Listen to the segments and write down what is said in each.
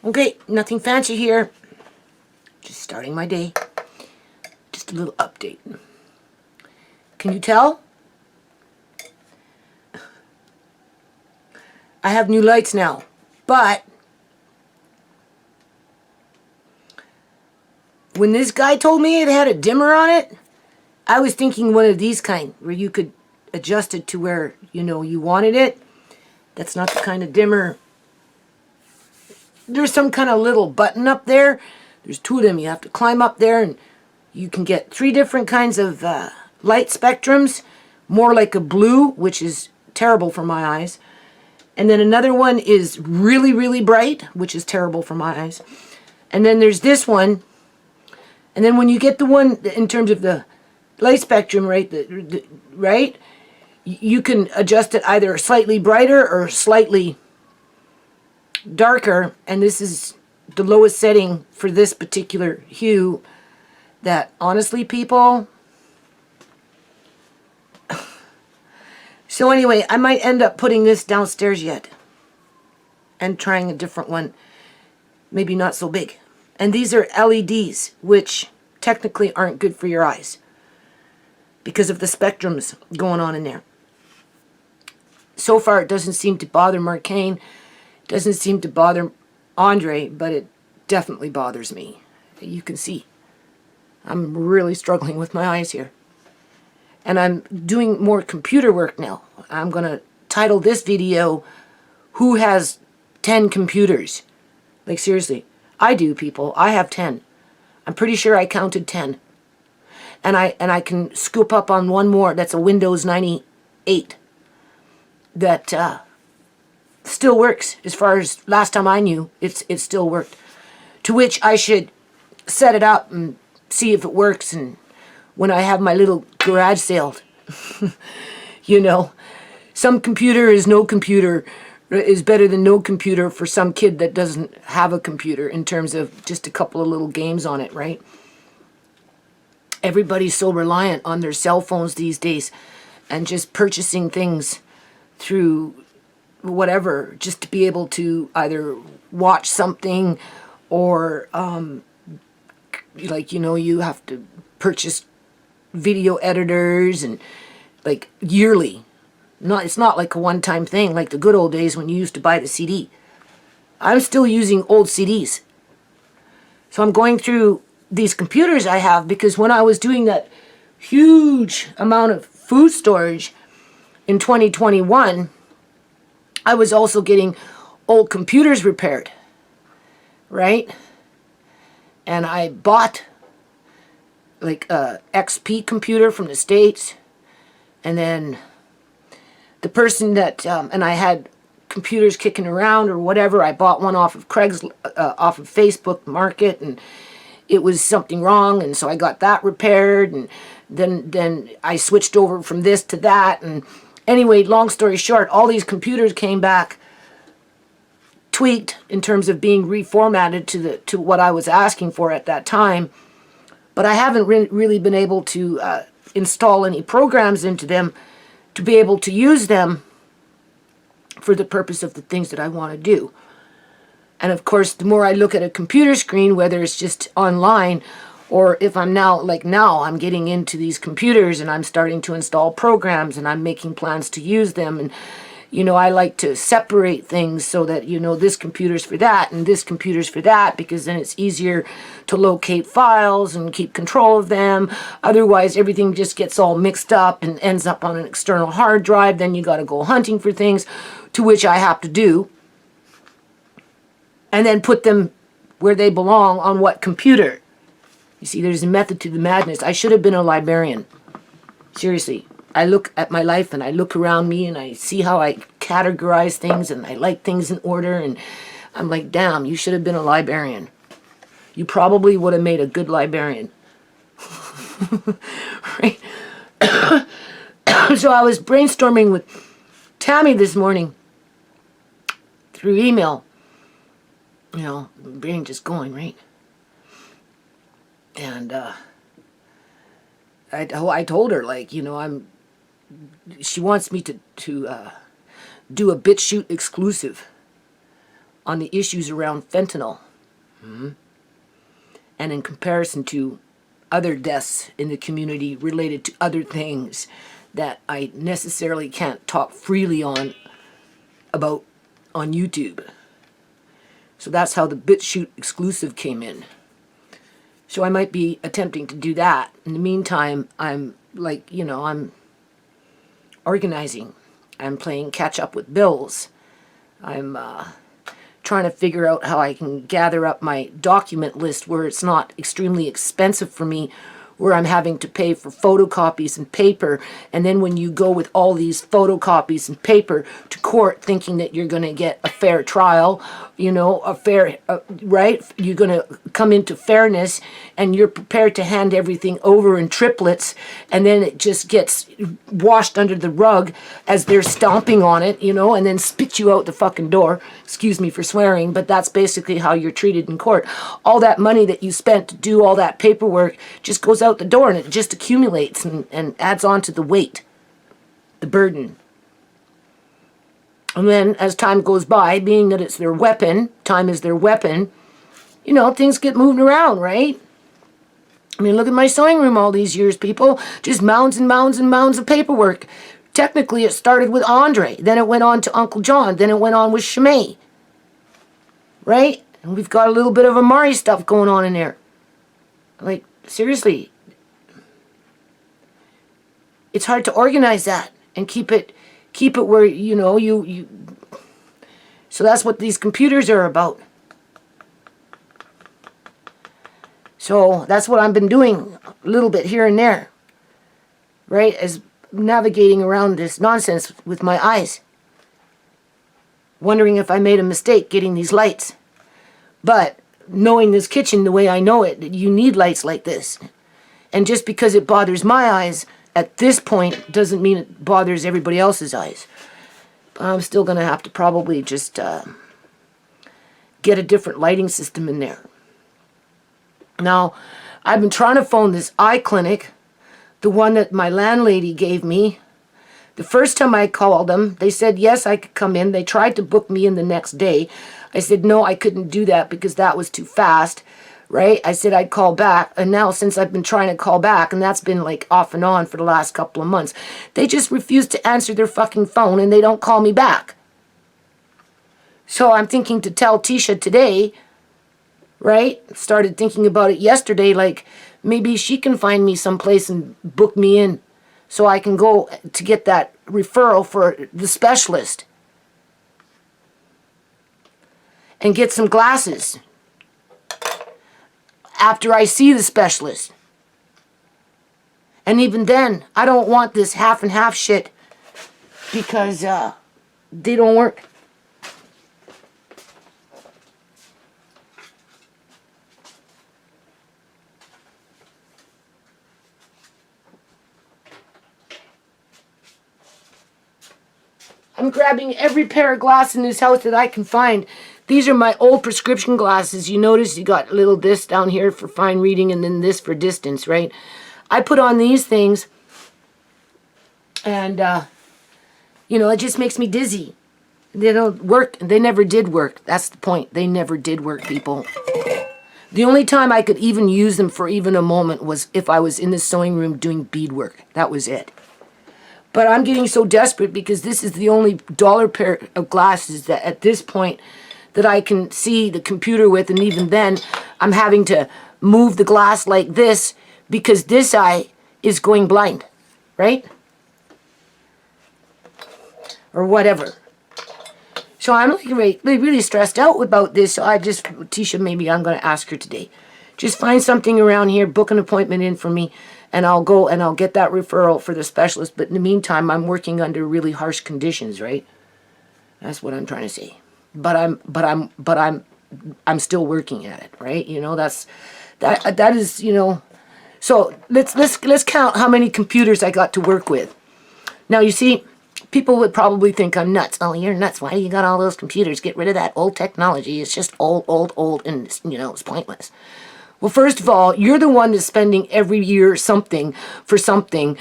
Okay, nothing fancy here. Just starting my day. Just a little update. Can you tell? I have new lights now, but when this guy told me it had a dimmer on it, I was thinking one of these kind where you could adjust it to where, you wanted it. That's not the kind of dimmer. There's some kind of little button up there. There's two of them. You have to climb up there, and you can get 3 different kinds of light spectrums. More like a blue, which is terrible for my eyes. And then another one is really, really bright, which is terrible for my eyes. And then there's this one. And then when you get the one in terms of the light spectrum, right, right, you can adjust it either slightly brighter or slightly darker. And this is the lowest setting for this particular hue. That honestly, people. So anyway, I might end up putting this downstairs yet and trying a different one, maybe not so big. And these are LEDs, which technically aren't good for your eyes because of the spectrums going on in there. So far, it doesn't seem to bother Marcane, doesn't seem to bother Andre, but it definitely bothers me. You can see I'm really struggling with my eyes here. And I'm doing more computer work now. I'm going to title this video, Who Has 10 Computers? Like, seriously. I do, people. I have 10. I'm pretty sure I counted 10. And I can scoop up on one more. That's a Windows 98. That still works. As far as last time I knew, it still worked. To which I should set it up and see if it works, and when I have my little garage sale. Some computer is no computer is better than no computer for some kid that doesn't have a computer in terms of just a couple of little games on it, right? Everybody's so reliant on their cell phones these days and just purchasing things through whatever, just to be able to either watch something or you have to purchase video editors and like yearly. It's not like a one-time thing like the good old days when you used to buy the CD. I'm still using old CDs. So I'm going through these computers I have because when I was doing that huge amount of food storage in 2021, I was also getting old computers repaired, right? And I bought like a XP computer from the States, and then the person that and I had computers kicking around or whatever. I bought one off of off of Facebook Market, and it was something wrong, and so I got that repaired, and then I switched over from this to that, and anyway, long story short, all these computers came back tweaked in terms of being reformatted to what I was asking for at that time. But I haven't really been able to install any programs into them to be able to use them for the purpose of the things that I want to do. And of course, the more I look at a computer screen, whether it's just online or if I'm now I'm getting into these computers and I'm starting to install programs and I'm making plans to use them. And I like to separate things so that, this computer's for that and this computer's for that, because then it's easier to locate files and keep control of them. Otherwise, everything just gets all mixed up and ends up on an external hard drive. Then you got to go hunting for things, to which I have to do, and then put them where they belong on what computer. You see, there's a method to the madness. I should have been a librarian. Seriously. I look at my life and I look around me and I see how I categorize things and I like things in order, and I'm like, damn, you should have been a librarian. You probably would have made a good librarian. Right? So I was brainstorming with Tammy this morning through email. Brain just going, right? And I told her, she wants me to do a BitChute exclusive on the issues around fentanyl. And in comparison to other deaths in the community related to other things that I necessarily can't talk freely on about on YouTube. So that's how the BitChute exclusive came in. So I might be attempting to do that. In the meantime, I'm like, you know, I'm organizing. I'm playing catch up with bills. I'm trying to figure out how I can gather up my document list where it's not extremely expensive for me, where I'm having to pay for photocopies and paper, and then when you go with all these photocopies and paper to court thinking that you're going to get a fair trial, you know, a fair, right? You're going to come into fairness, and you're prepared to hand everything over in triplets, and then it just gets washed under the rug as they're stomping on it, you know, and then spit you out the fucking door. Excuse me for swearing, but that's basically how you're treated in court. All that money that you spent to do all that paperwork just goes out the door, and it just accumulates and adds on to the weight, the burden. And then as time goes by, being that it's their weapon, time is their weapon, you know, things get moved around, right? I mean, look at my sewing room all these years, people. Just mounds and mounds and mounds of paperwork. Technically, it started with Andre. Then it went on to Uncle John. Then it went on with SHAMAY. Right? And we've got a little bit of Amari stuff going on in there. Like, seriously. It's hard to organize that and keep it where, you know, you so that's what these computers are about. So that's what I've been doing a little bit here and there, right, as navigating around this nonsense with my eyes, wondering if I made a mistake getting these lights. But knowing this kitchen the way I know it, you need lights like this. And just because it bothers my eyes at this point doesn't mean it bothers everybody else's eyes. I'm still going to have to probably just get a different lighting system in there. Now, I've been trying to phone this eye clinic, the one that my landlady gave me. The first time I called them, they said yes, I could come in. They tried to book me in the next day. I said no, I couldn't do that because that was too fast. Right? I said I'd call back, and now since I've been trying to call back, and that's been like off and on for the last couple of months, they just refuse to answer their fucking phone, and they don't call me back. So I'm thinking to tell Tisha today, right? Started thinking about it yesterday, like maybe she can find me someplace and book me in so I can go to get that referral for the specialist and get some glasses after I see the specialist. And even then, I don't want this half and half shit because they don't work. I'm grabbing every pair of glasses in this house that I can find. These are my old prescription glasses. You notice you got a little this down here for fine reading and then this for distance, right? I put on these things and, you know, it just makes me dizzy. They don't work. They never did work. That's the point. They never did work, people. The only time I could even use them for even a moment was if I was in the sewing room doing beadwork. That was it. But I'm getting so desperate because this is the only dollar pair of glasses that at this point that I can see the computer with, and even then I'm having to move the glass like this because this eye is going blind, right? Or whatever. So I'm like really stressed out about this. So I just, Tisha, maybe I'm going to ask her today. Just find something around here, book an appointment in for me, and I'll go and I'll get that referral for the specialist. But in the meantime, I'm working under really harsh conditions, right? That's what I'm trying to say. But I'm still working at it, right? You know, that is, you know. So let's count how many computers I got to work with. Now you see, people would probably think I'm nuts. Oh, you're nuts. Why do you got all those computers? Get rid of that old technology. It's just old, and you know, it's pointless. Well, first of all, you're the one that's spending every year something for something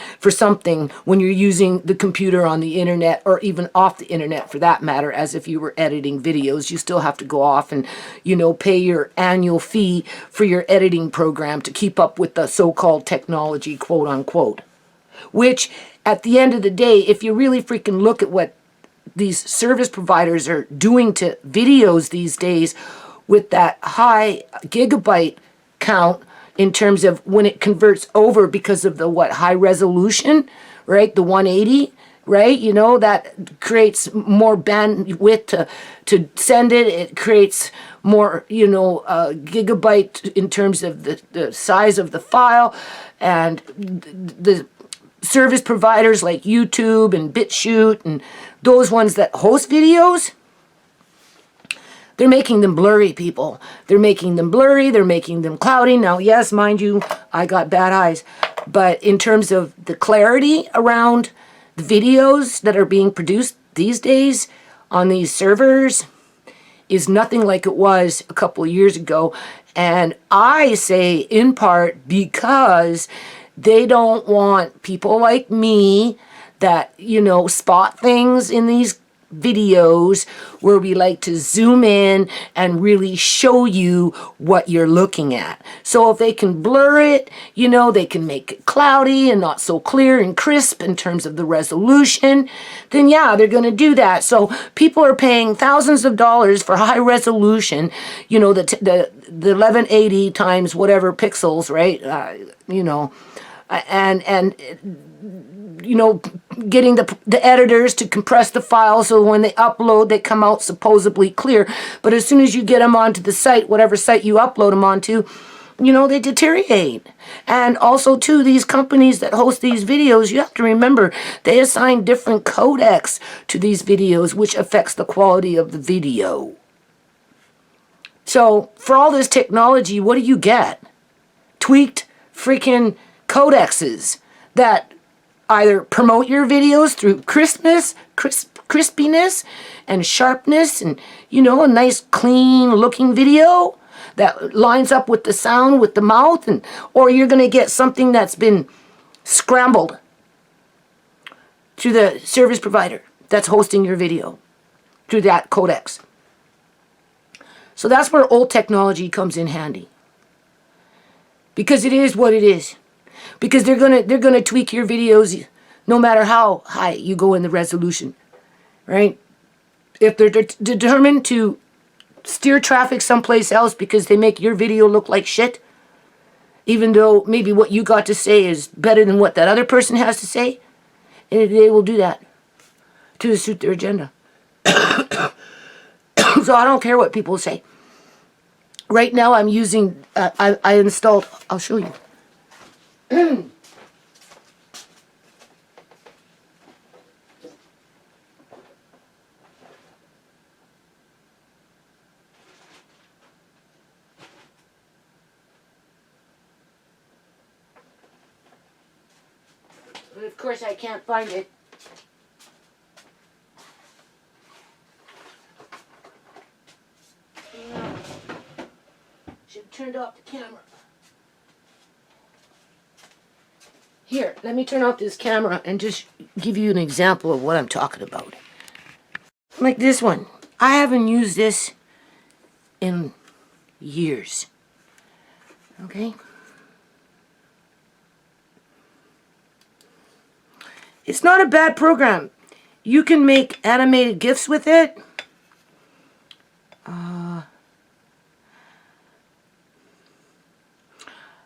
when you're using the computer on the internet, or even off the internet for that matter, as if you were editing videos. You still have to go off and, you know, pay your annual fee for your editing program to keep up with the so-called technology, quote unquote. Which, at the end of the day, if you really freaking look at what these service providers are doing to videos these days with that high gigabyte count in terms of when it converts over because of the high resolution, right? The 180, right? You know, that creates more bandwidth to send it. It creates more, you know, gigabyte in terms of the size of the file. And the service providers like YouTube and BitChute and those ones that host videos, they're making them blurry, people. They're making them blurry. They're making them cloudy. Now, yes, mind you, I got bad eyes. But in terms of the clarity around the videos that are being produced these days on these servers is nothing like it was a couple of years ago. And I say in part because they don't want people like me that, you know, spot things in these videos where we like to zoom in and really show you what you're looking at. So if they can blur it, you know, they can make it cloudy and not so clear and crisp in terms of the resolution, then yeah, they're going to do that. So people are paying thousands of dollars for high resolution, you know, the 1180 times whatever pixels, right? You know, and you know, getting the editors to compress the files so when they upload, they come out supposedly clear. But as soon as you get them onto the site, whatever site you upload them onto, you know, they deteriorate. And also, too, these companies that host these videos, you have to remember, they assign different codecs to these videos, which affects the quality of the video. So, for all this technology, what do you get? Tweaked freaking codexes that either promote your videos through crispiness and sharpness and, you know, a nice clean looking video that lines up with the sound, with the mouth, and or you're going to get something that's been scrambled to the service provider that's hosting your video through that codex. So that's where old technology comes in handy. Because it is what it is. Because they're gonna tweak your videos no matter how high you go in the resolution, right? If they're determined to steer traffic someplace else because they make your video look like shit, even though maybe what you got to say is better than what that other person has to say, and they will do that to suit their agenda. So I don't care what people say. Right now I'm using, I installed, I'll show you. But of course I can't find it. No. Should have turned off the camera. Here, let me turn off this camera and just give you an example of what I'm talking about. Like this one. I haven't used this in years. Okay? It's not a bad program. You can make animated GIFs with it.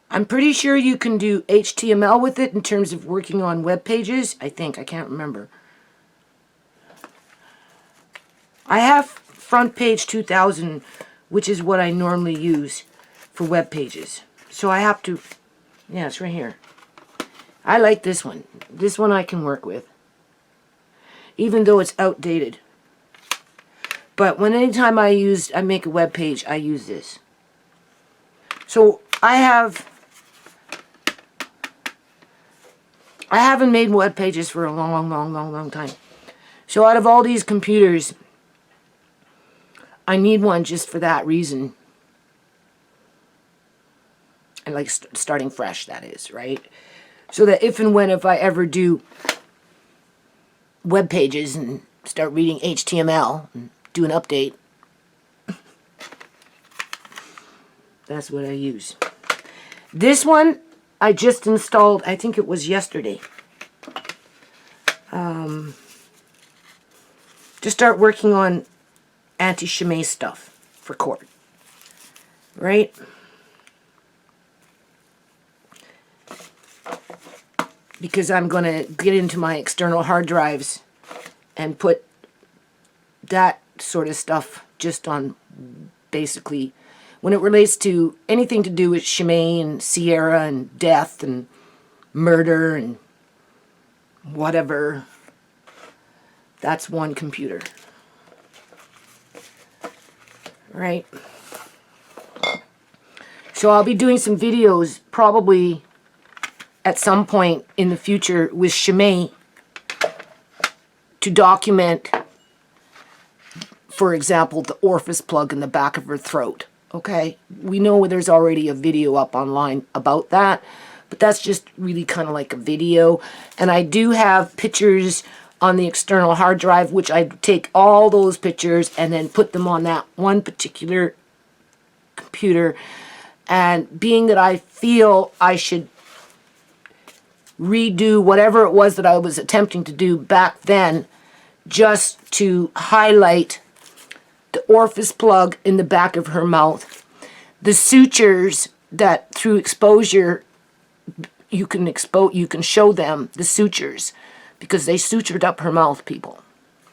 I'm pretty sure you can do HTML with it in terms of working on web pages. I think. I can't remember. I have Front Page 2000, which is what I normally use for web pages. So I have to... Yeah, it's right here. I like this one. This one I can work with. Even though it's outdated. But anytime I make a web page, I use this. So I haven't made web pages for a long time. So out of all these computers, I need one just for that reason. And like starting fresh, that is, right? So that if and when, if I ever do web pages and start reading HTML and do an update, that's what I use. This one I just installed, I think it was yesterday. To start working on anti-SHAMAY stuff for cord, right? Because I'm going to get into my external hard drives and put that sort of stuff just on, basically, when it relates to anything to do with SHAMAY and Sierra and death and murder and whatever. That's one computer. Right? So I'll be doing some videos probably at some point in the future with SHAMAY to document, for example, the orifice plug in the back of her throat. Okay? We know there's already a video up online about that, but that's just really kind of like a video. And I do have pictures on the external hard drive, which I take all those pictures and then put them on that one particular computer. And being that I feel I should redo whatever it was that I was attempting to do back then, just to highlight the orifice plug in the back of her mouth, the sutures that through exposure you can show them the sutures, because they sutured up her mouth, people.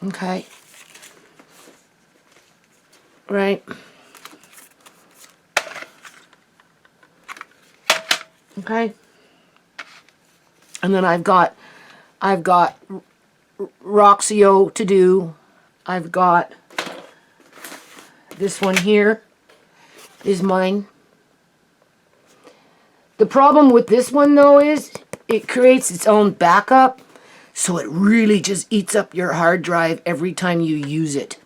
Okay? Right? Okay? And then I've got Roxio to do. I've got this one here is mine. The problem with this one, though, is it creates its own backup, so it really just eats up your hard drive every time you use it.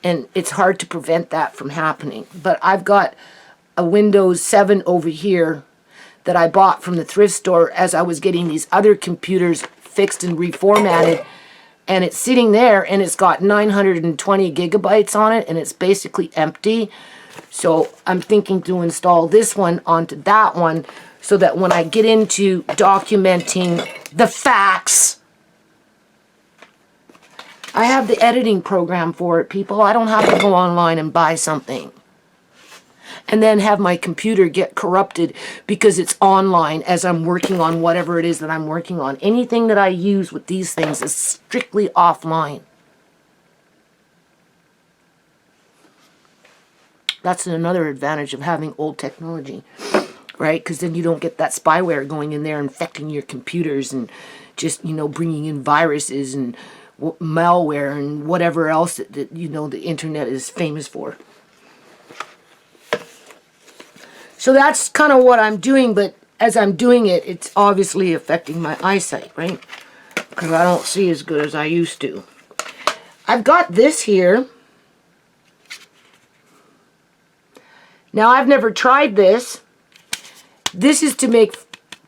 And it's hard to prevent that from happening. But I've got a Windows 7 over here that I bought from the thrift store as I was getting these other computers fixed and reformatted. And it's sitting there, and it's got 920 gigabytes on it, and it's basically empty. So I'm thinking to install this one onto that one, so that when I get into documenting the facts, I have the editing program for it, people. I don't have to go online and buy something and then have my computer get corrupted because it's online as I'm working on whatever it is that I'm working on. Anything that I use with these things is strictly offline. That's another advantage of having old technology, right? Because then you don't get that spyware going in there infecting your computers and just, bringing in viruses and malware and whatever else that the internet is famous for. So that's kind of what I'm doing, but as I'm doing it, it's obviously affecting my eyesight, right? Because I don't see as good as I used to. I've got this here. Now, I've never tried this. This is to make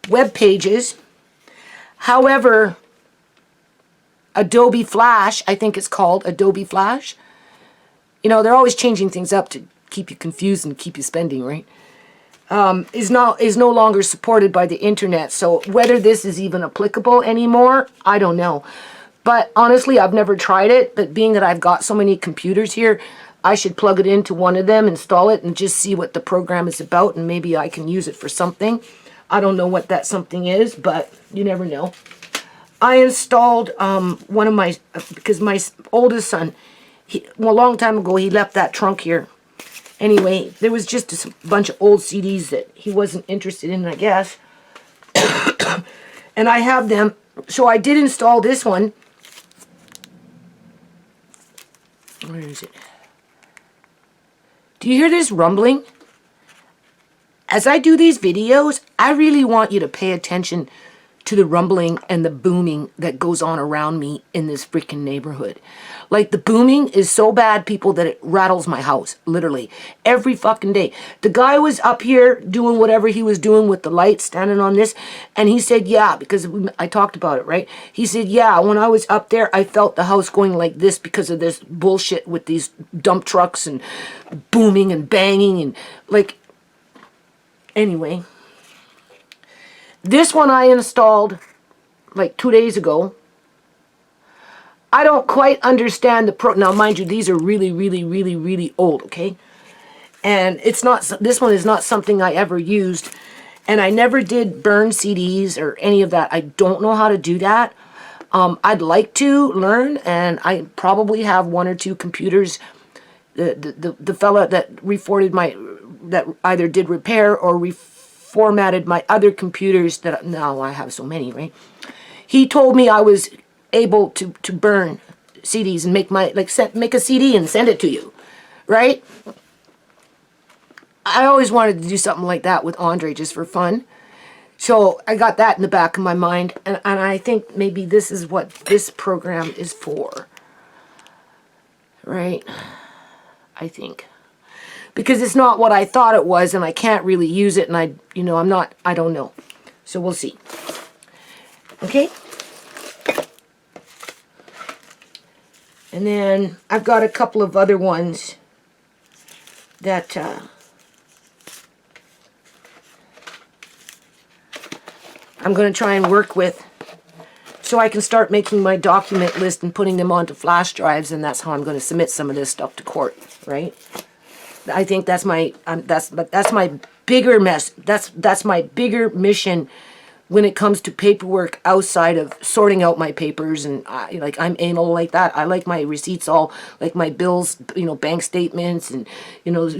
web pages. However, Adobe Flash, I think it's called Adobe Flash. They're always changing things up to keep you confused and keep you spending, right? Is no longer supported by the internet. So whether this is even applicable anymore, I don't know. But honestly, I've never tried it. But being that I've got so many computers here, I should plug it into one of them, install it, and just see what the program is about, and maybe I can use it for something. I don't know what that something is, but you never know. I installed one of my, because my oldest son, a long time ago, he left that trunk here. Anyway, there was just a bunch of old CDs that he wasn't interested in, I guess. And I have them. So I did install this one. Where is it? Do you hear this rumbling? As I do these videos, I really want you to pay attention to the rumbling and the booming that goes on around me in this freaking neighborhood. Like, the booming is so bad, people, that it rattles my house, literally, every fucking day. The guy was up here doing whatever he was doing with the lights, standing on this, and he said, yeah, because I talked about it, right? He said, yeah, when I was up there, I felt the house going like this because of this bullshit with these dump trucks and booming and banging and, like, anyway. This one I installed like 2 days ago. I don't quite understand the now mind you, these are really, really, really, really old, okay? And it's not, this one is not something I ever used. And I never did burn CDs or any of that. I don't know how to do that. I'd like to learn, and I probably have 1 or 2 computers. The fella that reformatted that either did repair or reformatted my other computers that now I have so many, right? He told me I was able to burn CDs and make make a CD and send it to you, right? I always wanted to do something like that with Andre just for fun. So I got that in the back of my mind, and I think maybe this is what this program is for, right? I think. Because it's not what I thought it was, and I can't really use it, and I don't know. So we'll see. Okay? And then I've got a couple of other ones that I'm going to try and work with so I can start making my document list and putting them onto flash drives, and that's how I'm going to submit some of this stuff to court, right? I think that's my that's my bigger mess. That's my bigger mission when it comes to paperwork outside of sorting out my papers. And I'm anal like that. I like my receipts all, like my bills, bank statements and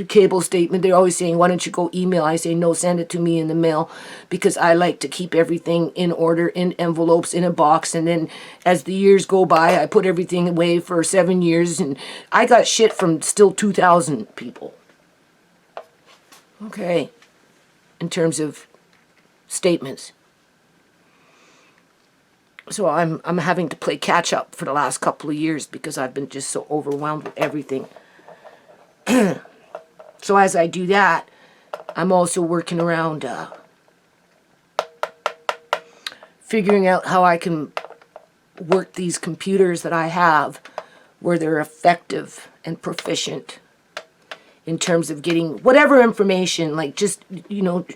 cable statement. They're always saying, why don't you go email? I say, no, send it to me in the mail, because I like to keep everything in order, in envelopes, in a box. And then as the years go by, I put everything away for 7 years, and I got shit from still 2,000 people. Okay, in terms of statements. So I'm having to play catch up for the last couple of years because I've been just so overwhelmed with everything. So as I do that, I'm also working around figuring out how I can work these computers that I have where they're effective and proficient in terms of getting whatever information, like just,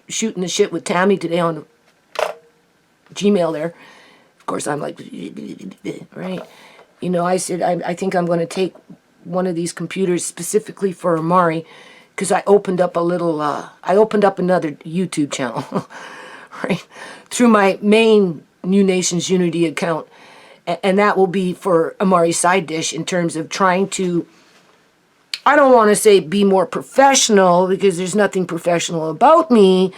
shooting the shit with Tammy today on Gmail there. Of course, I'm like, right? I said, I think I'm going to take one of these computers specifically for Amari, because I opened up another YouTube channel, right? Through my main New Nations Unity account. And that will be for Amari's side dish in terms of trying to, I don't want to say be more professional, because there's nothing professional about me,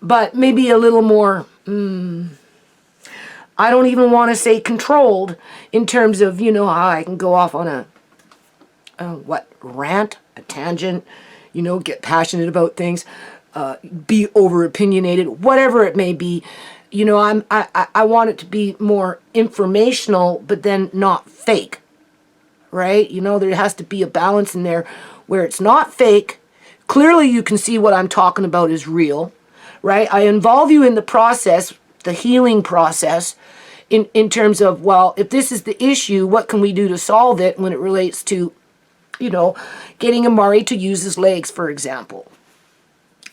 but maybe a little more, I don't even want to say controlled, in terms of, how I can go off on a rant, a tangent, get passionate about things, be over opinionated, whatever it may be. I want it to be more informational, but then not fake. Right? There has to be a balance in there where it's not fake. Clearly you can see what I'm talking about is real, right? I involve you in the process, the healing process, in terms of, well, if this is the issue, what can we do to solve it when it relates to, getting Amari to use his legs, for example.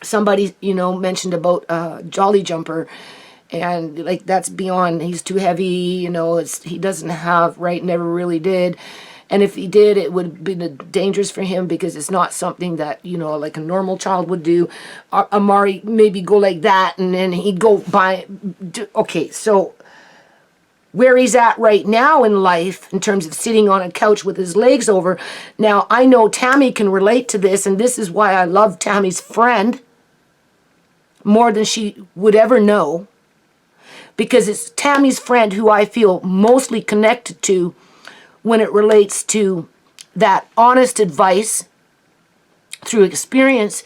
Somebody, mentioned about Jolly Jumper, and that's beyond, he's too heavy, he doesn't have, right, never really did. And if he did, it would have been dangerous for him, because it's not something that, like a normal child would do. Amari maybe go like that, and then he'd go by. Okay, so where he's at right now in life, in terms of sitting on a couch with his legs over. Now, I know Tammy can relate to this, and this is why I love Tammy's friend more than she would ever know. Because it's Tammy's friend who I feel mostly connected to when it relates to that honest advice through experience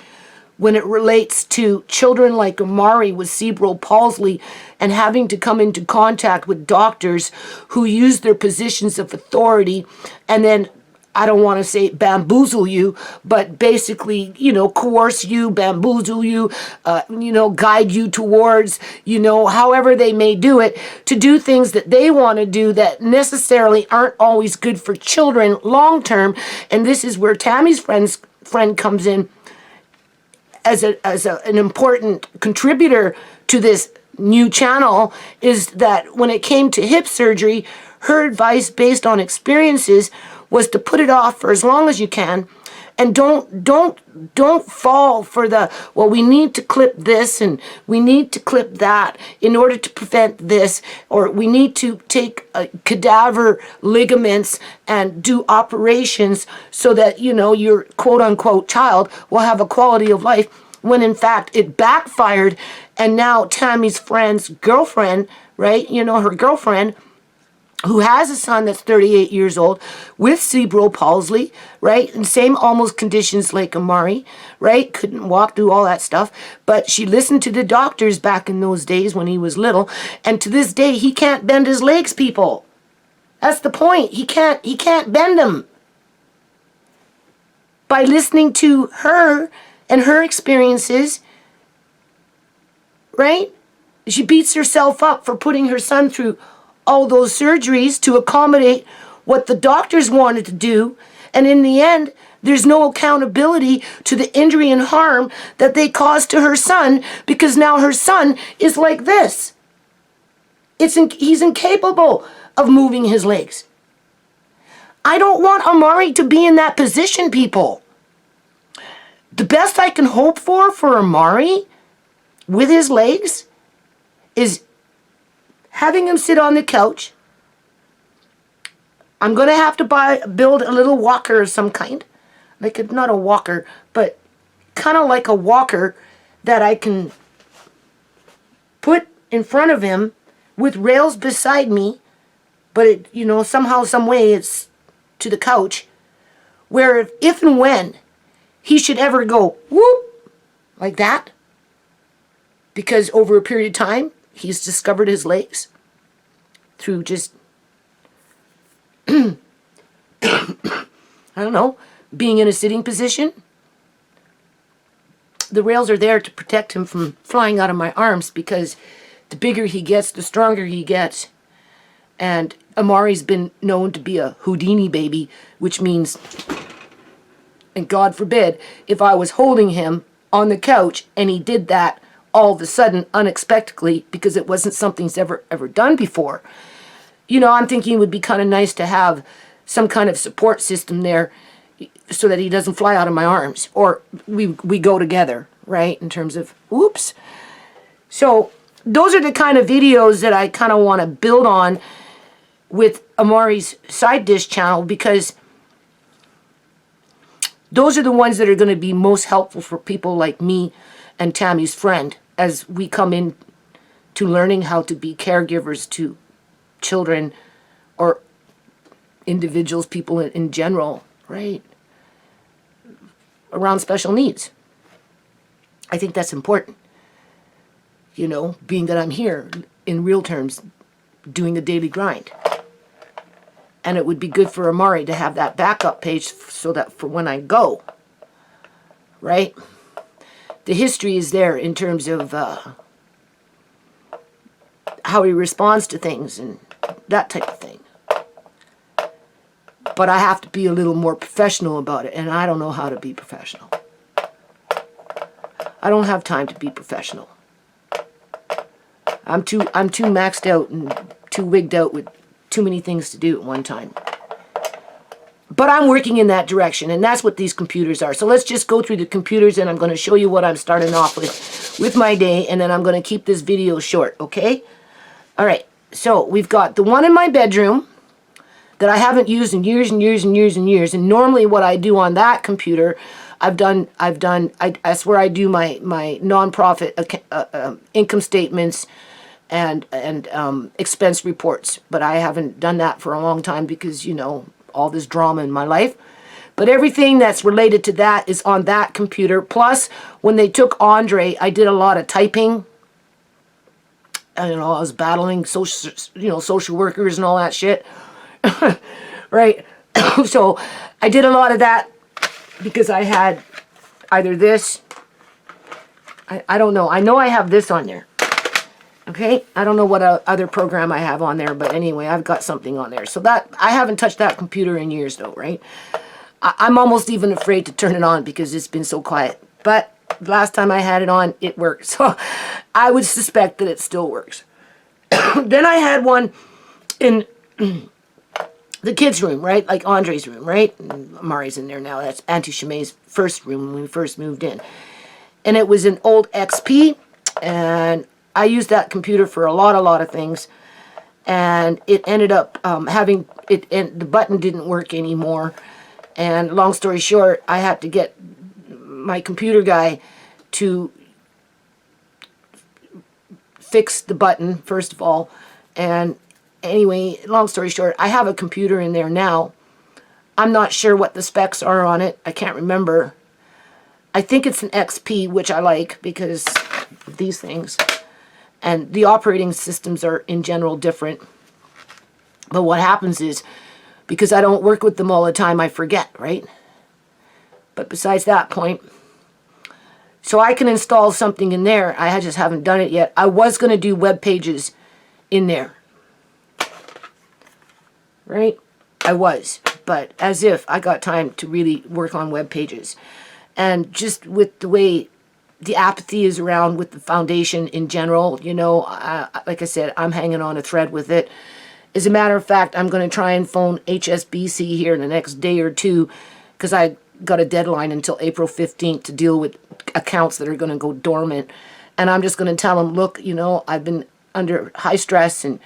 when it relates to children like Amari with cerebral palsy and having to come into contact with doctors who use their positions of authority and then, I don't want to say bamboozle you, but basically, coerce you, bamboozle you, guide you towards, however they may do it, to do things that they want to do that necessarily aren't always good for children long term. And this is where Tammy's friend comes in as an important contributor to this new channel, is that when it came to hip surgery, her advice based on experiences was to put it off for as long as you can, and don't fall for the, well, we need to clip this and we need to clip that in order to prevent this, or we need to take cadaver ligaments and do operations so that your quote unquote child will have a quality of life, when in fact it backfired. And now Tammy's friend's girlfriend, right, her girlfriend, who has a son that's 38 years old with cerebral palsy, right? And same almost conditions like Amari, right? Couldn't walk, do all that stuff. But she listened to the doctors back in those days when he was little. And to this day, he can't bend his legs, people. That's the point. He can't bend them. By listening to her and her experiences, right? She beats herself up for putting her son through all those surgeries to accommodate what the doctors wanted to do. And in the end, there's no accountability to the injury and harm that they caused to her son, because now her son is like this. He's incapable of moving his legs. I don't want Amari to be in that position, people. The best I can hope for Amari with his legs is having him sit on the couch. I'm going to have to build a little walker of some kind. Not a walker, but kind of like a walker that I can put in front of him with rails beside me, but somehow, some way it's to the couch, where if and when he should ever go whoop like that, because over a period of time he's discovered his legs through just I don't know, being in a sitting position. The rails are there to protect him from flying out of my arms, because the bigger he gets, the stronger he gets. And Amari's been known to be a Houdini baby, which means, and God forbid, if I was holding him on the couch and he did that all of a sudden, unexpectedly, because it wasn't something he's ever done before, I'm thinking it would be kind of nice to have some kind of support system there so that he doesn't fly out of my arms, or we go together, right, in terms of, oops. So those are the kind of videos that I kind of want to build on with Amari's side dish channel, because those are the ones that are going to be most helpful for people like me and Tammy's friend as we come in to learning how to be caregivers to children or individuals, people in general, right, around special needs. I think that's important, being that I'm here in real terms doing the daily grind. And it would be good for Amari to have that backup page so that for when I go, right, the history is there in terms of how he responds to things and that type of thing. But I have to be a little more professional about it, and I don't know how to be professional. I don't have time to be professional. I'm too maxed out and too wigged out with too many things to do at one time. But I'm working in that direction, and that's what these computers are. So let's just go through the computers, and I'm going to show you what I'm starting off with my day, and then I'm going to keep this video short, okay? All right, so we've got the one in my bedroom that I haven't used in years and years and years and years. And normally what I do on that computer, that's where I do my nonprofit income statements and expense reports. But I haven't done that for a long time because, all this drama in my life. But everything that's related to that is on that computer. Plus, when they took Andre, I did a lot of typing. I was battling social workers and all that shit. Right? So I did a lot of that because I had either this. I don't know. I know I have this on there. Okay? I don't know what other program I have on there, but anyway, I've got something on there. So that, I haven't touched that computer in years though, right? I'm almost even afraid to turn it on because it's been so quiet. But last time I had it on, it worked. So I would suspect that it still works. Then I had one in the kids' room, right? Like Andre's room, right? And Amari's in there now. That's Auntie SHAMAY's first room when we first moved in. And it was an old XP. And I used that computer for a lot of things. And it ended up and the button didn't work anymore. And long story short, I had to get my computer guy to fix the button, first of all. And anyway, long story short, I have a computer in there now. I'm not sure what the specs are on it. I can't remember. I think it's an XP, which I like because of these things. And the operating systems are, in general, different. But what happens is, because I don't work with them all the time, I forget, right? But besides that point, so I can install something in there. I just haven't done it yet. I was going to do web pages in there. Right? I was. But as if I got time to really work on web pages. And just with the way the apathy is around with the foundation in general, like I said, I'm hanging on a thread with it. As a matter of fact, I'm going to try and phone HSBC here in the next day or two because I got a deadline until April 15th to deal with accounts that are going to go dormant. And I'm just going to tell them, look, I've been under high stress and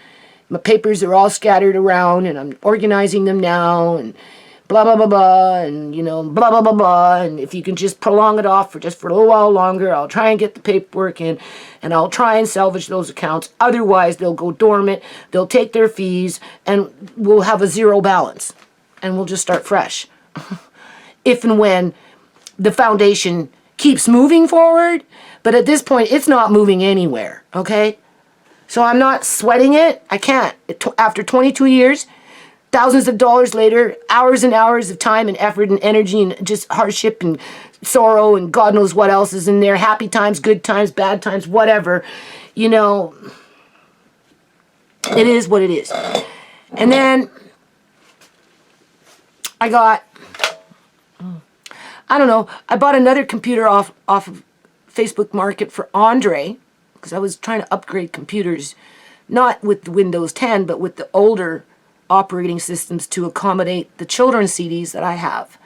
my papers are all scattered around and I'm organizing them now and blah, blah, blah, blah, and, blah, blah, blah, blah. And if you can just prolong it off for a little while longer, I'll try and get the paperwork in and I'll try and salvage those accounts. Otherwise, they'll go dormant, they'll take their fees, and we'll have a zero balance. And we'll just start fresh. If and when the foundation keeps moving forward, but at this point, it's not moving anywhere, okay? So I'm not sweating it. I can't. After 22 years, thousands of dollars later, hours and hours of time and effort and energy and just hardship and sorrow and God knows what else is in there. Happy times, good times, bad times, whatever. It is what it is. And then I got, I don't know, I bought another computer off of Facebook Market for Andre because I was trying to upgrade computers, not with the Windows 10, but with the older operating systems to accommodate the children's CDs that I have.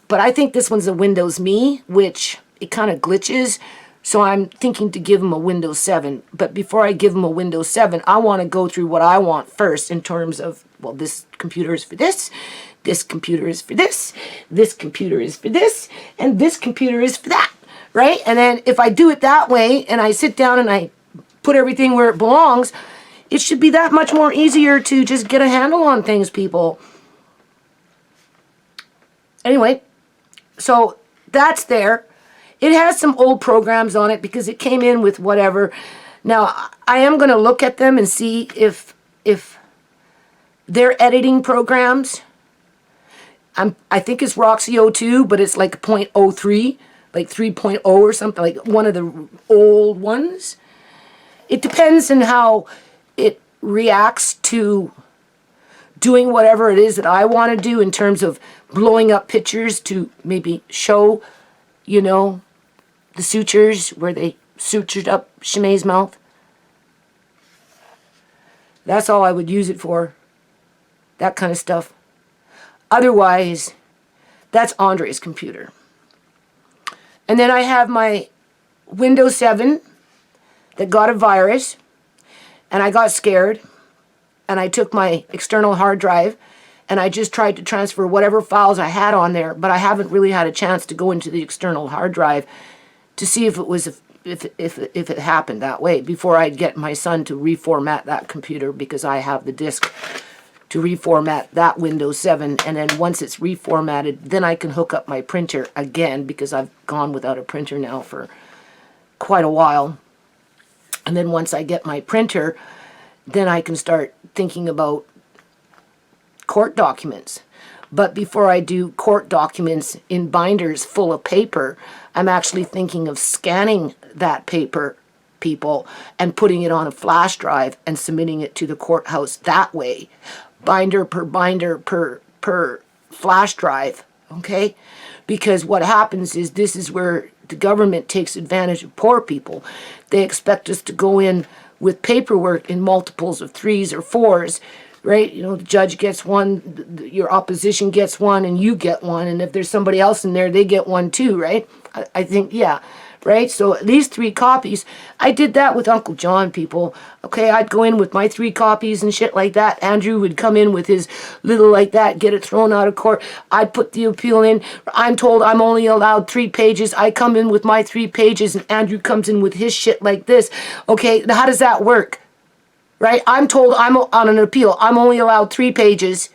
But I think this one's a Windows Me, which it kind of glitches. So I'm thinking to give them a Windows 7. But before I give them a Windows 7, I want to go through what I want first in terms of, well, this computer is for this computer is for this computer is for this, and this computer is for that, right? And then if I do it that way, and I sit down and I put everything where it belongs, it should be that much more easier to just get a handle on things, people. Anyway, so that's there. It has some old programs on it because it came in with whatever. Now, I am going to look at them and see if they're editing programs. I think it's Roxy 02, but it's like 0.03, like 3.0 or something, like one of the old ones. It depends on how it reacts to doing whatever it is that I want to do in terms of blowing up pictures to maybe show, the sutures where they sutured up SHAMAY's mouth. That's all I would use it for. That kind of stuff. Otherwise, that's Andre's computer. And then I have my Windows 7 that got a virus, and I got scared, and I took my external hard drive, and I just tried to transfer whatever files I had on there, but I haven't really had a chance to go into the external hard drive to see if it was if it happened that way before I'd get my son to reformat that computer because I have the disk to reformat that Windows 7, and then once it's reformatted, then I can hook up my printer again, because I've gone without a printer now for quite a while. And then once I get my printer, then I can start thinking about court documents. But before I do court documents in binders full of paper, I'm actually thinking of scanning that paper, people, and putting it on a flash drive and submitting it to the courthouse that way. Binder per flash drive, okay? Because what happens is, this is where the government takes advantage of poor people. They expect us to go in with paperwork in multiples of 3s or 4s, right? You know, the judge gets one, your opposition gets one, and you get one, and if there's somebody else in there, they get one too, right? I think, yeah. Right? So at least 3 copies. I did that with Uncle John, people. Okay, I'd go in with my 3 copies and shit like that. Andrew would come in with his little like that, get it thrown out of court. I'd put the appeal in. I'm told I'm only allowed 3 pages. I come in with my 3 pages, and Andrew comes in with his shit like this. Okay, how does that work? Right? I'm told I'm on an appeal, I'm only allowed 3 pages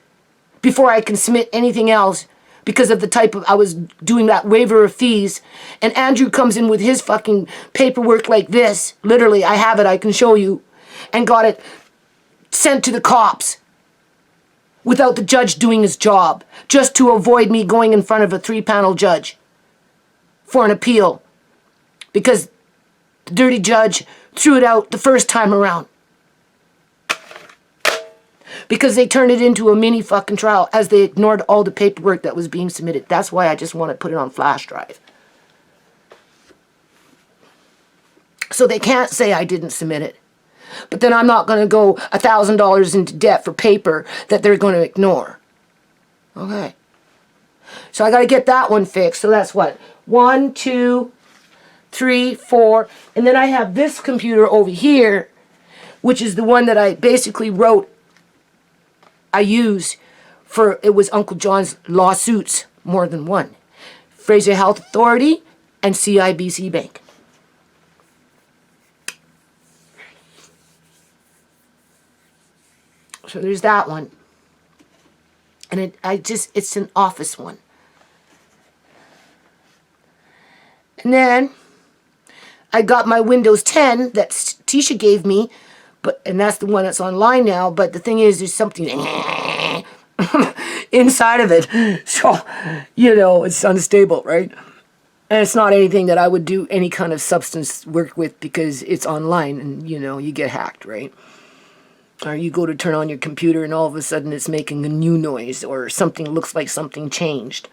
before I can submit anything else, because of the type of, I was doing that waiver of fees, and Andrew comes in with his fucking paperwork like this, literally, I have it, I can show you, and got it sent to the cops without the judge doing his job, just to avoid me going in front of a 3-panel judge for an appeal, because the dirty judge threw it out the first time around. Because they turned it into a mini fucking trial, as they ignored all the paperwork that was being submitted. That's why I just want to put it on flash drive. So they can't say I didn't submit it. But then I'm not going to go $1,000 into debt for paper that they're going to ignore. Okay. So I got to get that one fixed. So that's what? 1, 2, 3, 4. And then I have this computer over here, which is the one that I basically wrote. I use for, it was Uncle John's lawsuits, more than one. Fraser Health Authority and CIBC Bank. So there's that one. And it's an office one. And then I got my Windows 10 that Tisha gave me, and that's the one that's online now, but the thing is, there's something inside of it. So, you know, it's unstable, right? And it's not anything that I would do any kind of substance work with, because it's online and, you know, you get hacked, right? Or you go to turn on your computer and all of a sudden it's making a new noise, or something looks like something changed.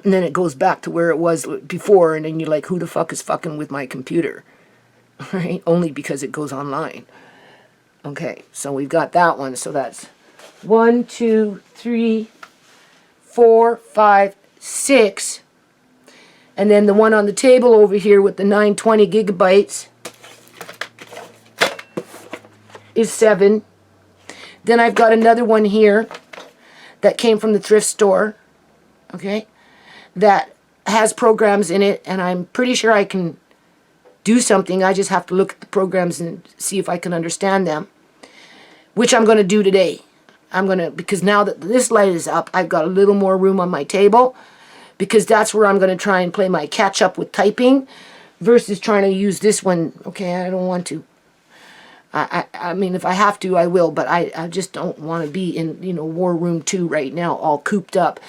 And then it goes back to where it was before, and then you're like, who the fuck is fucking with my computer? Right? Only because it goes online. Okay, so we've got that one. So that's 1, 2, 3, 4, 5, 6. And then the one on the table over here with the 920 gigabytes is 7. Then I've got another one here that came from the thrift store. Okay, that has programs in it, and I'm pretty sure I can do something. I just have to look at the programs and see if I can understand them, which I'm going to do today. Because now that this light is up, I've got a little more room on my table, because that's where I'm going to try and play my catch up with typing versus trying to use this one. Okay, I don't want to. I mean, if I have to, I will, but I just don't want to be in, you know, War Room 2 right now, all cooped up,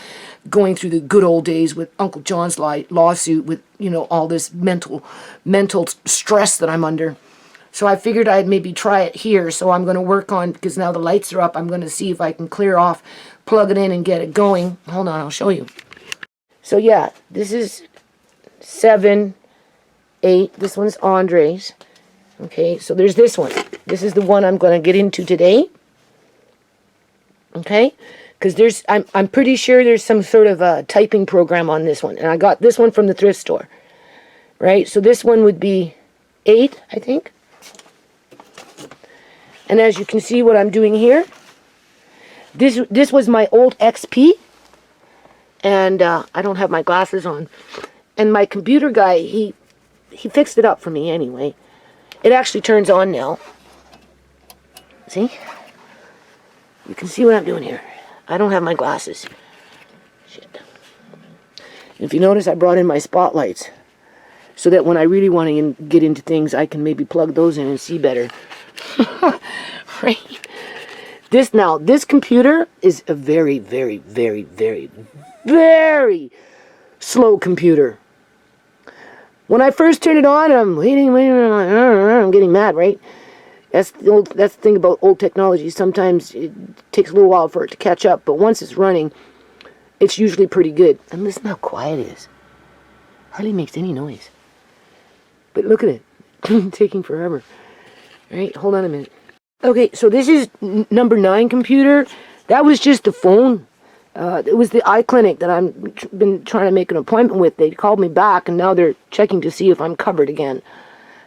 going through the good old days with Uncle John's lawsuit, with, you know, all this mental stress that I'm under. So I figured I'd maybe try it here. So I'm going to work on, because now the lights are up, I'm going to see if I can clear off, plug it in and get it going. Hold on, I'll show you. So yeah, this is 7, 8. This one's Andre's. Okay, so there's this one. This is the one I'm going to get into today. Okay, because I'm pretty sure there's some sort of a typing program on this one, and I got this one from the thrift store. Right, so this one would be 8, I think. And as you can see, what I'm doing here, this was my old XP, and I don't have my glasses on. And my computer guy, he fixed it up for me anyway. It actually turns on now. See? You can see what I'm doing here. I don't have my glasses. Shit. If you notice, I brought in my spotlights so that when I really want to get into things, I can maybe plug those in and see better. Right? This computer is a very, very, very, very, very slow computer. When I first turn it on, I'm waiting, I'm getting mad, right? That's the thing about old technology. Sometimes it takes a little while for it to catch up, but once it's running, it's usually pretty good. And listen how quiet it is. Hardly makes any noise. But look at it. Taking forever. Right? Hold on a minute. Okay, so this is number 9 computer. That was just the phone. It was the eye clinic that I've been trying to make an appointment with. They called me back, and now they're checking to see if I'm covered again.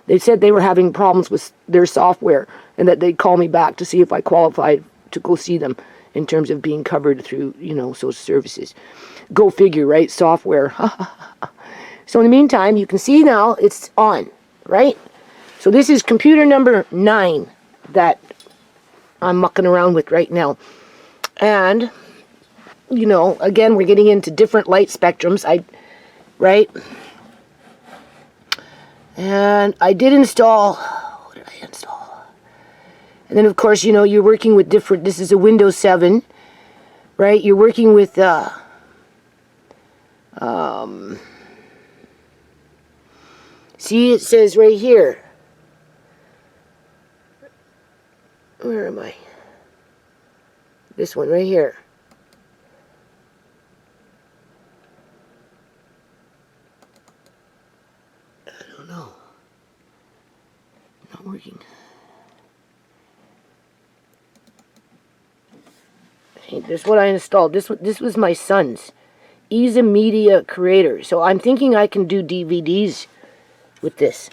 They said they were having problems with their software, and that they'd call me back to see if I qualified to go see them in terms of being covered through, social services. Go figure, right? Software. So in the meantime, you can see now it's on, right? So this is computer number 9 that I'm mucking around with right now. And, again, we're getting into different light spectrums, right? And I did install, what did I install? And then, of course, you're working with different, this is a Windows 7, right? You're working with, see, it says right here. Where am I? This one right here. I don't know. Not working. Hey, this is what I installed. This was my son's. He's a media creator. So I'm thinking I can do DVDs with this.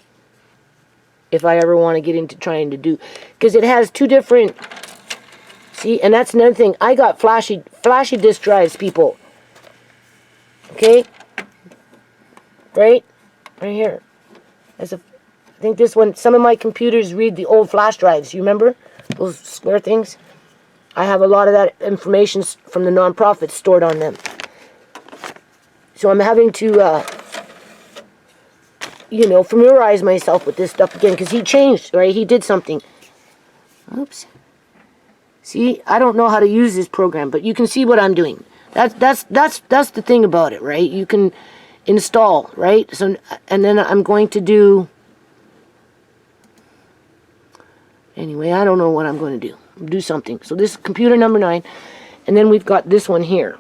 If I ever want to get into trying to do, because it has 2 different, see, and that's another thing. I got flashy disk drives, people. Okay, right here. I think this one. Some of my computers read the old flash drives. You remember those square things? I have a lot of that information from the nonprofits stored on them. So I'm having to. Familiarize myself with this stuff again, because he changed, right? He did something. Oops. See, I don't know how to use this program, but you can see what I'm doing. That's the thing about it, right? You can install, right? So, and then I'm going to do. Anyway, I don't know what I'm going to do. Do something. So this is computer number 9, and then we've got this one here,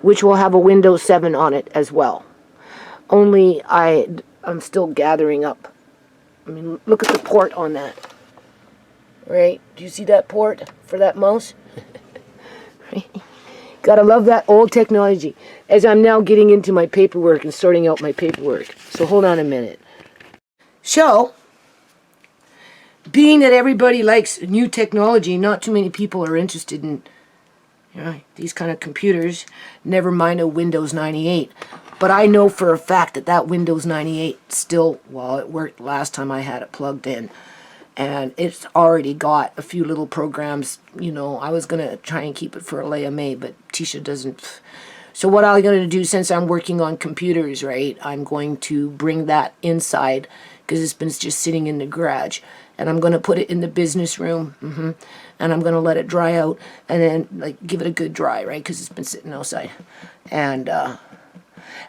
which will have a Windows 7 on it as well. Only I'm still gathering up. I mean, look at the port on that. Right? Do you see that port for that mouse? Right? Gotta love that old technology. As I'm now getting into my paperwork and sorting out my paperwork. So hold on a minute. So, being that everybody likes new technology, not too many people are interested in these kind of computers, never mind a Windows 98. But I know for a fact that Windows 98 still, it worked last time I had it plugged in. And it's already got a few little programs. I was going to try and keep it for Alea May, but Tisha doesn't. So what I'm going to do, since I'm working on computers, right, I'm going to bring that inside, because it's been just sitting in the garage. And I'm going to put it in the business room. And I'm going to let it dry out. And then, give it a good dry, right, because it's been sitting outside. And,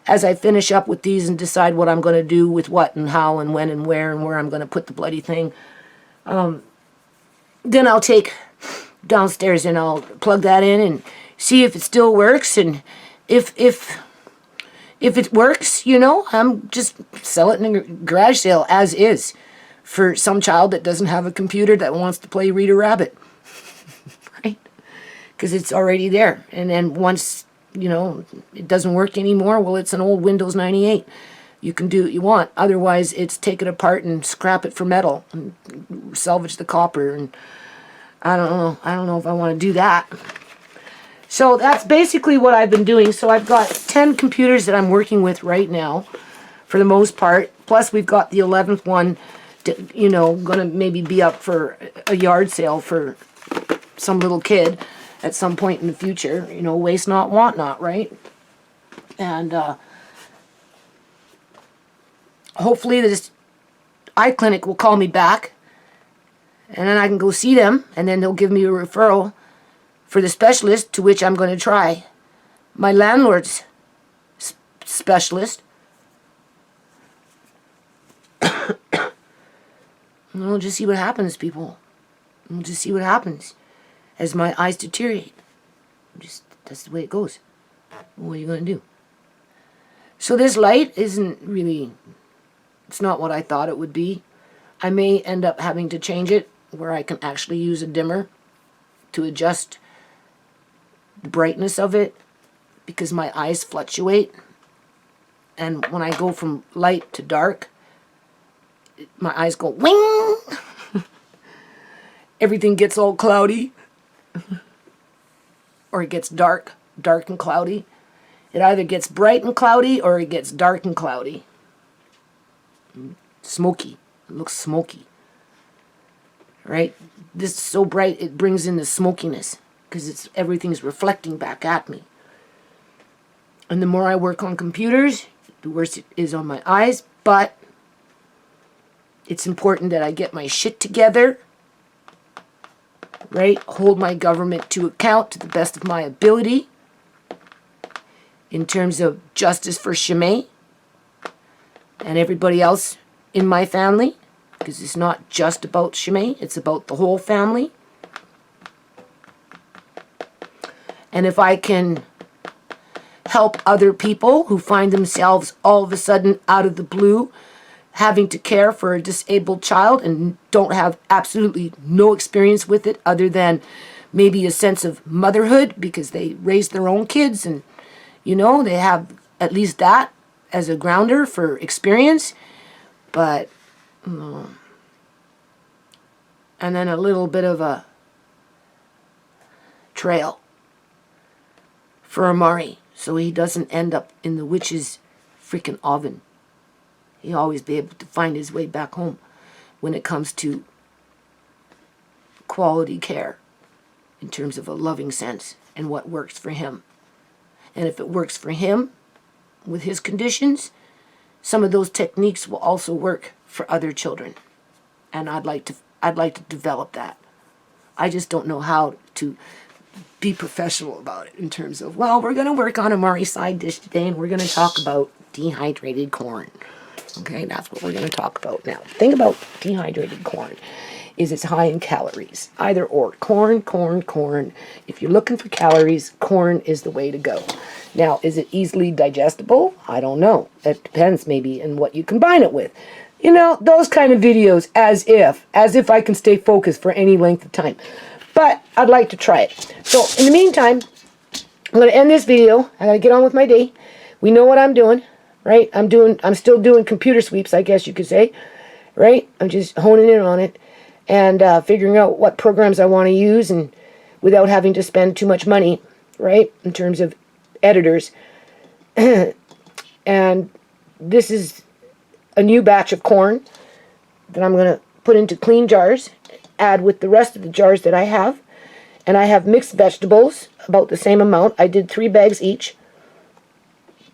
as I finish up with these and decide what I'm going to do with what and how and when and where I'm going to put the bloody thing, then I'll take downstairs and I'll plug that in and see if it still works. And if it works, I'm just sell it in a garage sale as is for some child that doesn't have a computer that wants to play Reader Rabbit, right? Because it's already there. And then once it doesn't work anymore, well, it's an old Windows 98. You can do what you want. Otherwise, it's take it apart and scrap it for metal and salvage the copper. And I don't know if I want to do that. So that's basically what I've been doing. So I've got 10 computers that I'm working with right now, for the most part. Plus, we've got the 11th one, going to maybe be up for a yard sale for some little kid at some point in the future. You know, waste not, want not, right? And hopefully this eye clinic will call me back, and then I can go see them, and then they'll give me a referral for the specialist, to which I'm going to try my landlord's specialist. We'll just see what happens, people. We'll just see what happens as my eyes deteriorate. That's the way it goes. What are you going to do? So this light isn't really, it's not what I thought it would be. I may end up having to change it where I can actually use a dimmer to adjust the brightness of it, because my eyes fluctuate. And when I go from light to dark, my eyes go wing. Everything gets all cloudy. Or it gets dark and cloudy. It either gets bright and cloudy or it gets dark and cloudy. Smoky. It looks smoky. Right? This is so bright it brings in the smokiness, because everything's reflecting back at me. And the more I work on computers, the worse it is on my eyes. But it's important that I get my shit together, right? Hold my government to account to the best of my ability in terms of justice for SHAMAY and everybody else in my family, because it's not just about SHAMAY, it's about the whole family. And if I can help other people who find themselves all of a sudden out of the blue having to care for a disabled child and don't have absolutely no experience with it other than maybe a sense of motherhood because they raised their own kids, and you know, they have at least that as a grounder for experience. But and then a little bit of a trail for Amari, so he doesn't end up in the witch's freaking oven. He'll always be able to find his way back home when it comes to quality care in terms of a loving sense and what works for him. And if it works for him with his conditions, some of those techniques will also work for other children. And I'd like to develop that. I just don't know how to be professional about it in terms of, well, we're going to work on Amari's side dish today and we're going to talk about dehydrated corn. Okay, that's what we're going to talk about now. The thing about dehydrated corn is it's high in calories. Either or. Corn. If you're looking for calories, corn is the way to go. Now, is it easily digestible? I don't know. It depends maybe on what you combine it with. You know, those kind of videos, as if I can stay focused for any length of time. But I'd like to try it. So, in the meantime, I'm going to end this video. I got to get on with my day. We know what I'm doing, right? I'm still doing computer sweeps, I guess you could say, right? I'm just honing in on it and figuring out what programs I want to use, and without having to spend too much money, right, in terms of editors. And this is a new batch of corn that I'm going to put into clean jars, add with the rest of the jars that I have. And I have mixed vegetables, about the same amount. I did 3 bags each,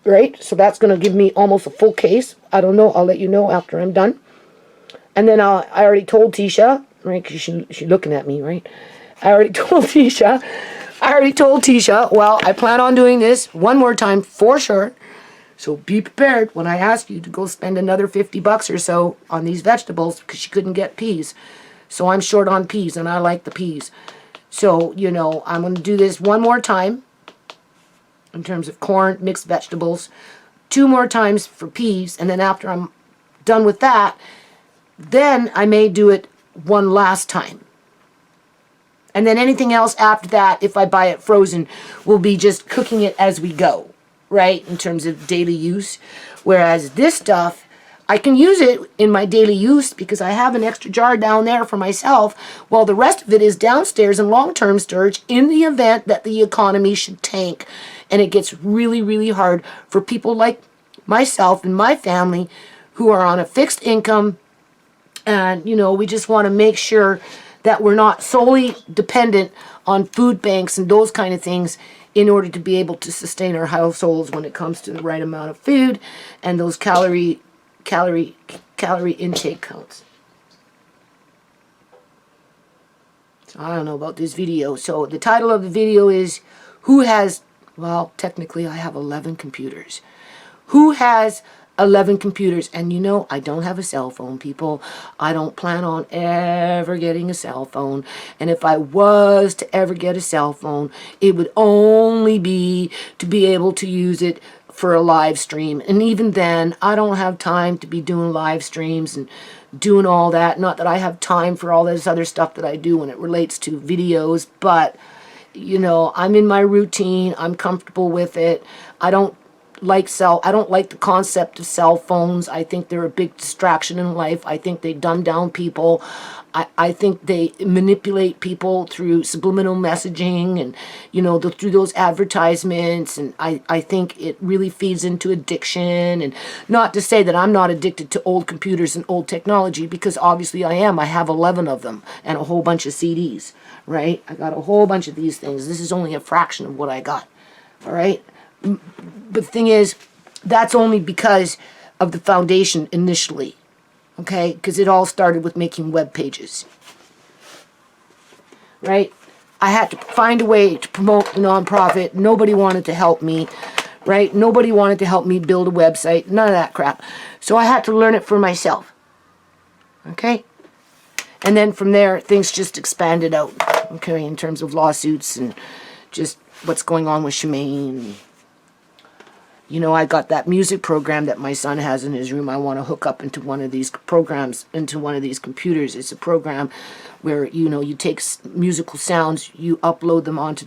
right? So that's going to give me almost a full case. I don't know. I'll let you know after I'm done. And then I already told Tisha, right, because she's looking at me, right? I already told Tisha, well, I plan on doing this one more time for sure. So be prepared when I ask you to go spend another $50 or so on these vegetables, because she couldn't get peas. So I'm short on peas, and I like the peas. So, you know, I'm going to do this one more time in terms of corn, mixed vegetables, 2 more times for peas, and then after I'm done with that, then I may do it one last time. And then anything else after that, if I buy it frozen, will be just cooking it as we go, right, in terms of daily use. Whereas this stuff, I can use it in my daily use because I have an extra jar down there for myself, while the rest of it is downstairs in long-term storage in the event that the economy should tank and it gets really, really hard for people like myself and my family who are on a fixed income. And, you know, we just want to make sure that we're not solely dependent on food banks and those kind of things in order to be able to sustain our households when it comes to the right amount of food and those calorie intake counts. So I don't know about this video. So the title of the video is who has, well, technically I have 11 computers. Who has 11 computers? And you know, I don't have a cell phone, people. I don't plan on ever getting a cell phone. And if I was to ever get a cell phone, it would only be to be able to use it for a live stream. And even then, I don't have time to be doing live streams and doing all that. Not that I have time for all this other stuff that I do when it relates to videos, but you know, I'm in my routine. I'm comfortable with it. I don't like the concept of cell phones. I think they're a big distraction in life. I think they dumb down people. I think they manipulate people through subliminal messaging and, you know, through those advertisements. And I think it really feeds into addiction. And not to say that I'm not addicted to old computers and old technology, because obviously I am. I have 11 of them and a whole bunch of CDs, right? I got a whole bunch of these things. This is only a fraction of what I got, all right? But the thing is, that's only because of the foundation initially, okay? Because it all started with making web pages, right? I had to find a way to promote the nonprofit. Nobody wanted to help me, right? Nobody wanted to help me build a website, none of that crap. So I had to learn it for myself, okay? And then from there, things just expanded out, okay, in terms of lawsuits and just what's going on with SHAMAY. And you know, I got that music program that my son has in his room. I want to hook up into one of these programs, into one of these computers. It's a program where, you know, you take musical sounds, you upload them onto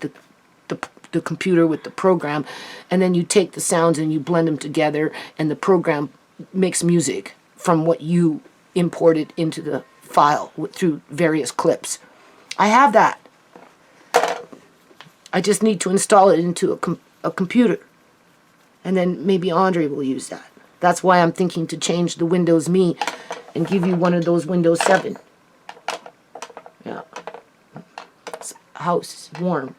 the computer with the program, and then you take the sounds and you blend them together, and the program makes music from what you imported into the file through various clips. I have that. I just need to install it into a computer. And then maybe Andre will use that. That's why I'm thinking to change the Windows Me and give you one of those Windows 7. Yeah. It's house is warm.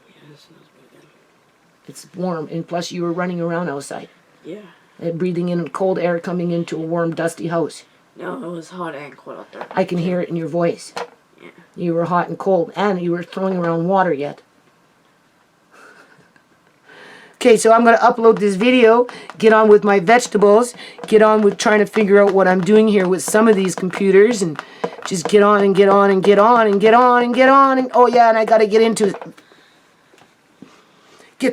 Yeah, that smells pretty good. It's warm, and plus you were running around outside. Yeah. And breathing in cold air coming into a warm, dusty house. No, it was hot and cold out there. I can hear it in your voice. Yeah. You were hot and cold, and you were throwing around water yet. Okay, so I'm going to upload this video, get on with my vegetables, get on with trying to figure out what I'm doing here with some of these computers, and just get on and get on and get on and get on and get on. And oh yeah, and I got to get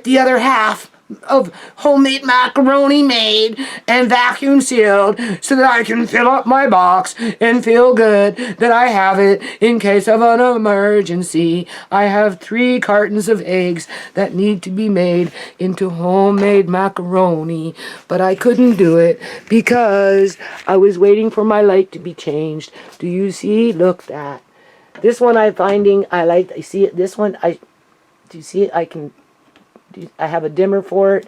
the other half of homemade macaroni made and vacuum sealed so that I can fill up my box and feel good that I have it in case of an emergency. I have 3 cartons of eggs that need to be made into homemade macaroni, but I couldn't do it because I was waiting for my light to be changed. Do you see? Look that. This one I'm finding I like. I see it. This one do you see it? I have a dimmer for it.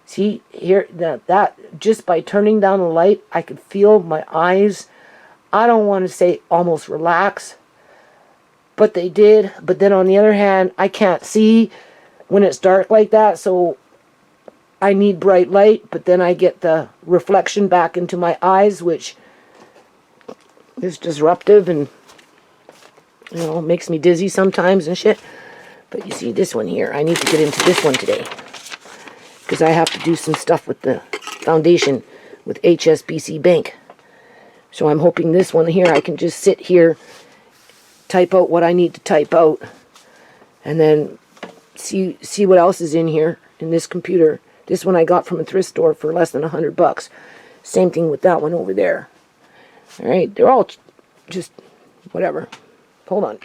See here, that just by turning down the light, I could feel my eyes. I don't want to say almost relax, but they did. But then on the other hand, I can't see when it's dark like that, so I need bright light. But then I get the reflection back into my eyes, which is disruptive and, you know, makes me dizzy sometimes and shit. But you see this one here, I need to get into this one today because I have to do some stuff with the foundation with HSBC Bank. So I'm hoping this one here, I can just sit here, type out what I need to type out, and then see what else is in here in this computer. This one I got from a thrift store for less than $100. Same thing with that one over there. All right, they're all just whatever. Hold on.